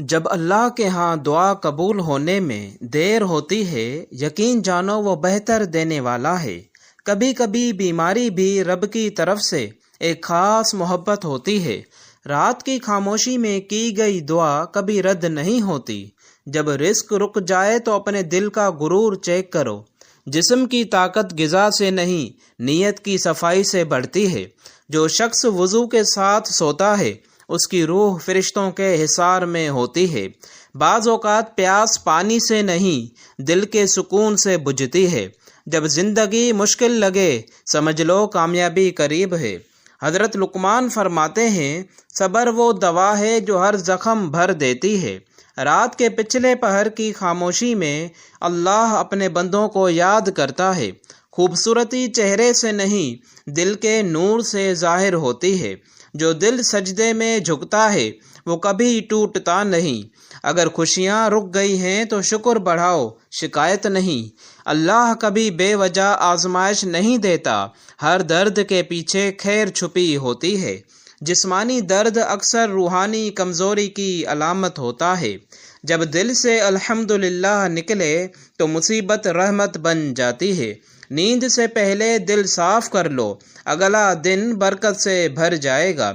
جب اللہ کے ہاں دعا قبول ہونے میں دیر ہوتی ہے، یقین جانو وہ بہتر دینے والا ہے۔ کبھی کبھی بیماری بھی رب کی طرف سے ایک خاص محبت ہوتی ہے۔ رات کی خاموشی میں کی گئی دعا کبھی رد نہیں ہوتی۔ جب رزق رک جائے تو اپنے دل کا غرور چیک کرو۔ جسم کی طاقت غذا سے نہیں، نیت کی صفائی سے بڑھتی ہے۔ جو شخص وضو کے ساتھ سوتا ہے، اس کی روح فرشتوں کے حصار میں ہوتی ہے۔ بعض اوقات پیاس پانی سے نہیں، دل کے سکون سے بجھتی ہے۔ جب زندگی مشکل لگے، سمجھ لو کامیابی قریب ہے۔ حضرت لقمان فرماتے ہیں، صبر وہ دوا ہے جو ہر زخم بھر دیتی ہے۔ رات کے پچھلے پہر کی خاموشی میں اللہ اپنے بندوں کو یاد کرتا ہے۔ خوبصورتی چہرے سے نہیں، دل کے نور سے ظاہر ہوتی ہے۔ جو دل سجدے میں جھکتا ہے وہ کبھی ٹوٹتا نہیں۔ اگر خوشیاں رک گئی ہیں تو شکر بڑھاؤ، شکایت نہیں۔ اللہ کبھی بے وجہ آزمائش نہیں دیتا۔ ہر درد کے پیچھے خیر چھپی ہوتی ہے۔ جسمانی درد اکثر روحانی کمزوری کی علامت ہوتا ہے۔ جب دل سے الحمدللہ نکلے تو مصیبت رحمت بن جاتی ہے۔ نیند سے پہلے دل صاف کر لو، اگلا دن برکت سے بھر جائے گا۔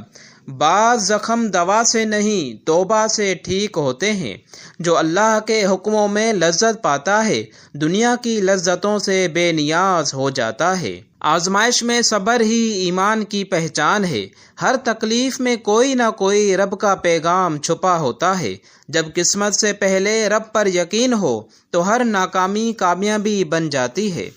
بعض زخم دوا سے نہیں، توبہ سے ٹھیک ہوتے ہیں۔ جو اللہ کے حکموں میں لذت پاتا ہے، دنیا کی لذتوں سے بے نیاز ہو جاتا ہے۔ آزمائش میں صبر ہی ایمان کی پہچان ہے۔ ہر تکلیف میں کوئی نہ کوئی رب کا پیغام چھپا ہوتا ہے۔ جب قسمت سے پہلے رب پر یقین ہو تو ہر ناکامی کامیابی بن جاتی ہے۔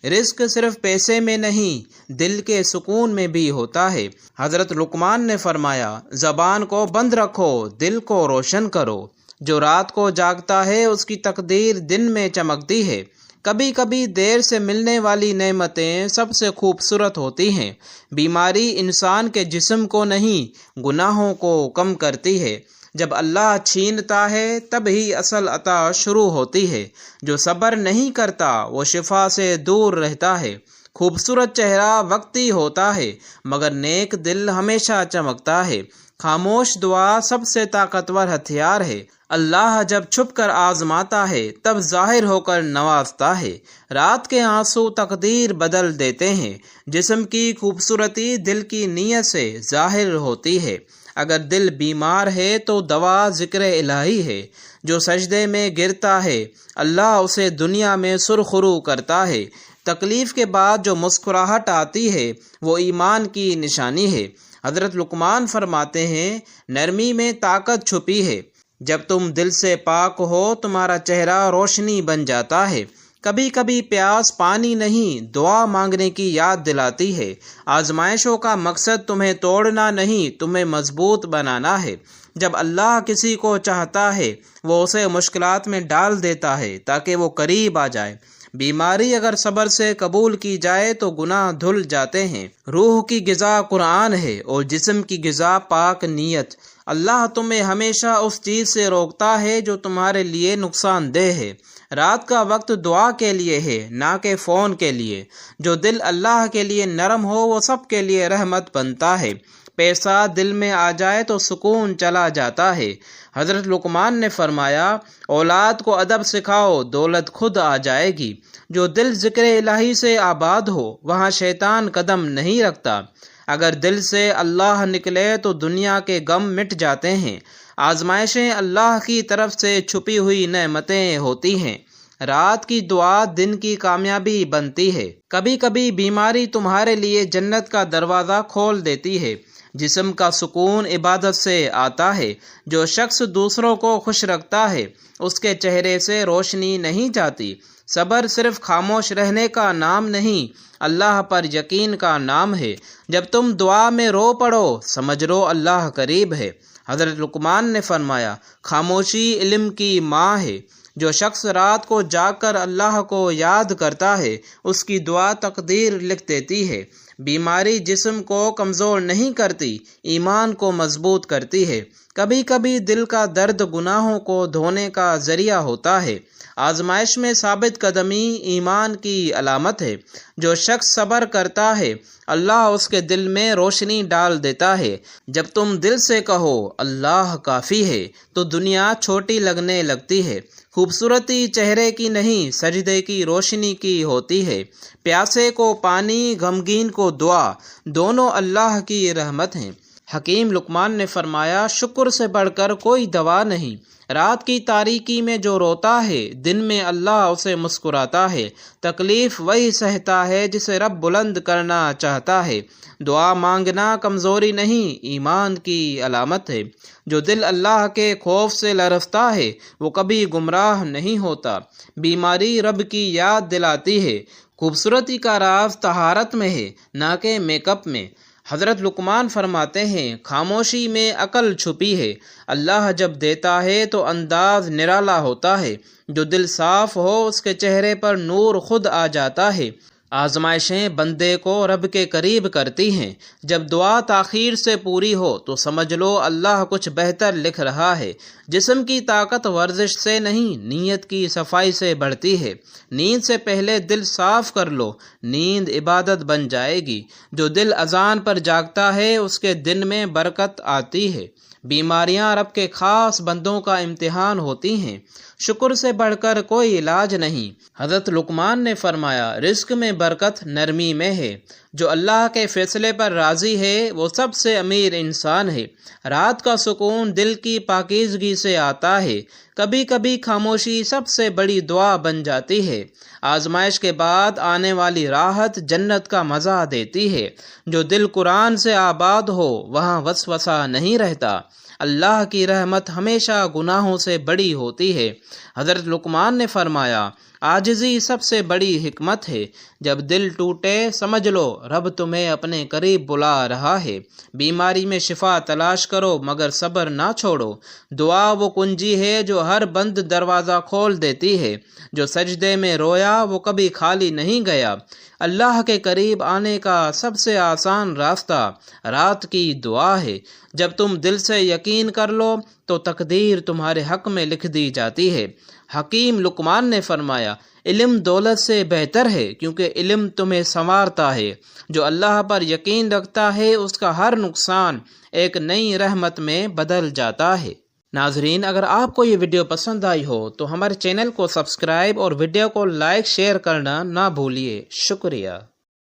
رزق صرف پیسے میں نہیں، دل کے سکون میں بھی ہوتا ہے۔ حضرت لقمان نے فرمایا، زبان کو بند رکھو، دل کو روشن کرو۔ جو رات کو جاگتا ہے اس کی تقدیر دن میں چمکتی ہے۔ کبھی کبھی دیر سے ملنے والی نعمتیں سب سے خوبصورت ہوتی ہیں۔ بیماری انسان کے جسم کو نہیں، گناہوں کو کم کرتی ہے۔ جب اللہ چھینتا ہے تب ہی اصل عطا شروع ہوتی ہے۔ جو صبر نہیں کرتا وہ شفا سے دور رہتا ہے۔ خوبصورت چہرہ وقتی ہوتا ہے مگر نیک دل ہمیشہ چمکتا ہے۔ خاموش دعا سب سے طاقتور ہتھیار ہے۔ اللہ جب چھپ کر آزماتا ہے تب ظاہر ہو کر نوازتا ہے۔ رات کے آنسو تقدیر بدل دیتے ہیں۔ جسم کی خوبصورتی دل کی نیت سے ظاہر ہوتی ہے۔ اگر دل بیمار ہے تو دوا ذکر الہی ہے۔ جو سجدے میں گرتا ہے اللہ اسے دنیا میں سرخرو کرتا ہے۔ تکلیف کے بعد جو مسکراہٹ آتی ہے وہ ایمان کی نشانی ہے۔ حضرت لقمان فرماتے ہیں، نرمی میں طاقت چھپی ہے۔ جب تم دل سے پاک ہو تمہارا چہرہ روشنی بن جاتا ہے۔ کبھی کبھی پیاس پانی نہیں، دعا مانگنے کی یاد دلاتی ہے۔ آزمائشوں کا مقصد تمہیں توڑنا نہیں، تمہیں مضبوط بنانا ہے۔ جب اللہ کسی کو چاہتا ہے وہ اسے مشکلات میں ڈال دیتا ہے تاکہ وہ قریب آ جائے۔ بیماری اگر صبر سے قبول کی جائے تو گناہ دھل جاتے ہیں۔ روح کی غذا قرآن ہے اور جسم کی غذا پاک نیت۔ اللہ تمہیں ہمیشہ اس چیز سے روکتا ہے جو تمہارے لیے نقصان دہ ہے۔ رات کا وقت دعا کے لیے ہے، نہ کہ فون کے لیے۔ جو دل اللہ کے لیے نرم ہو وہ سب کے لیے رحمت بنتا ہے۔ پیسہ دل میں آ جائے تو سکون چلا جاتا ہے۔ حضرت لقمان نے فرمایا، اولاد کو ادب سکھاؤ، دولت خود آ جائے گی۔ جو دل ذکر الہی سے آباد ہو وہاں شیطان قدم نہیں رکھتا۔ اگر دل سے اللہ نکلے تو دنیا کے غم مٹ جاتے ہیں۔ آزمائشیں اللہ کی طرف سے چھپی ہوئی نعمتیں ہوتی ہیں۔ رات کی دعا دن کی کامیابی بنتی ہے۔ کبھی کبھی بیماری تمہارے لیے جنت کا دروازہ کھول دیتی ہے۔ جسم کا سکون عبادت سے آتا ہے۔ جو شخص دوسروں کو خوش رکھتا ہے اس کے چہرے سے روشنی نہیں جاتی۔ صبر صرف خاموش رہنے کا نام نہیں، اللہ پر یقین کا نام ہے۔ جب تم دعا میں رو پڑو سمجھ لو اللہ قریب ہے۔ حضرت لقمان نے فرمایا، خاموشی علم کی ماں ہے۔ جو شخص رات کو جاگ کر اللہ کو یاد کرتا ہے اس کی دعا تقدیر لکھ دیتی ہے۔ بیماری جسم کو کمزور نہیں کرتی، ایمان کو مضبوط کرتی ہے۔ کبھی کبھی دل کا درد گناہوں کو دھونے کا ذریعہ ہوتا ہے۔ آزمائش میں ثابت قدمی ایمان کی علامت ہے۔ جو شخص صبر کرتا ہے اللہ اس کے دل میں روشنی ڈال دیتا ہے۔ جب تم دل سے کہو اللہ کافی ہے تو دنیا چھوٹی لگنے لگتی ہے۔ خوبصورتی چہرے کی نہیں سجدے کی روشنی کی ہوتی ہے۔ پیاسے کو پانی، غمگین کو دعا، دونوں اللہ کی رحمت ہیں۔ حکیم لقمان نے فرمایا شکر سے بڑھ کر کوئی دوا نہیں۔ رات کی تاریکی میں جو روتا ہے دن میں اللہ اسے مسکراتا ہے۔ تکلیف وہی سہتا ہے جسے رب بلند کرنا چاہتا ہے۔ دعا مانگنا کمزوری نہیں ایمان کی علامت ہے۔ جو دل اللہ کے خوف سے لرزتا ہے وہ کبھی گمراہ نہیں ہوتا۔ بیماری رب کی یاد دلاتی ہے۔ خوبصورتی کا راز طہارت میں ہے نہ کہ میک اپ میں۔ حضرت لقمان فرماتے ہیں خاموشی میں عقل چھپی ہے۔ اللہ جب دیتا ہے تو انداز نرالا ہوتا ہے۔ جو دل صاف ہو اس کے چہرے پر نور خود آ جاتا ہے۔ آزمائشیں بندے کو رب کے قریب کرتی ہیں۔ جب دعا تاخیر سے پوری ہو تو سمجھ لو اللہ کچھ بہتر لکھ رہا ہے۔ جسم کی طاقت ورزش سے نہیں نیت کی صفائی سے بڑھتی ہے۔ نیند سے پہلے دل صاف کر لو، نیند عبادت بن جائے گی۔ جو دل اذان پر جاگتا ہے اس کے دن میں برکت آتی ہے۔ بیماریاں رب کے خاص بندوں کا امتحان ہوتی ہیں۔ شکر سے بڑھ کر کوئی علاج نہیں۔ حضرت لقمان نے فرمایا رزق میں برکت نرمی میں ہے۔ جو اللہ کے فیصلے پر راضی ہے وہ سب سے امیر انسان ہے۔ رات کا سکون دل کی پاکیزگی سے آتا ہے۔ کبھی کبھی خاموشی سب سے بڑی دعا بن جاتی ہے۔ آزمائش کے بعد آنے والی راحت جنت کا مزہ دیتی ہے۔ جو دل قرآن سے آباد ہو وہاں وسوسہ نہیں رہتا۔ اللہ کی رحمت ہمیشہ گناہوں سے بڑی ہوتی ہے۔ حضرت لقمان نے فرمایا عاجزی سب سے بڑی حکمت ہے۔ جب دل ٹوٹے سمجھ لو رب تمہیں اپنے قریب بلا رہا ہے۔ بیماری میں شفا تلاش کرو مگر صبر نہ چھوڑو۔ دعا وہ کنجی ہے جو ہر بند دروازہ کھول دیتی ہے۔ جو سجدے میں رویا وہ کبھی خالی نہیں گیا۔ اللہ کے قریب آنے کا سب سے آسان راستہ رات کی دعا ہے۔ جب تم دل سے یقین کر لو تو تقدیر تمہارے حق میں لکھ دی جاتی ہے۔ حکیم لقمان نے فرمایا علم دولت سے بہتر ہے کیونکہ علم تمہیں سنوارتا ہے۔ جو اللہ پر یقین رکھتا ہے اس کا ہر نقصان ایک نئی رحمت میں بدل جاتا ہے۔ ناظرین اگر آپ کو یہ ویڈیو پسند آئی ہو تو ہمارے چینل کو سبسکرائب اور ویڈیو کو لائک شیئر کرنا نہ بھولیے۔ شکریہ۔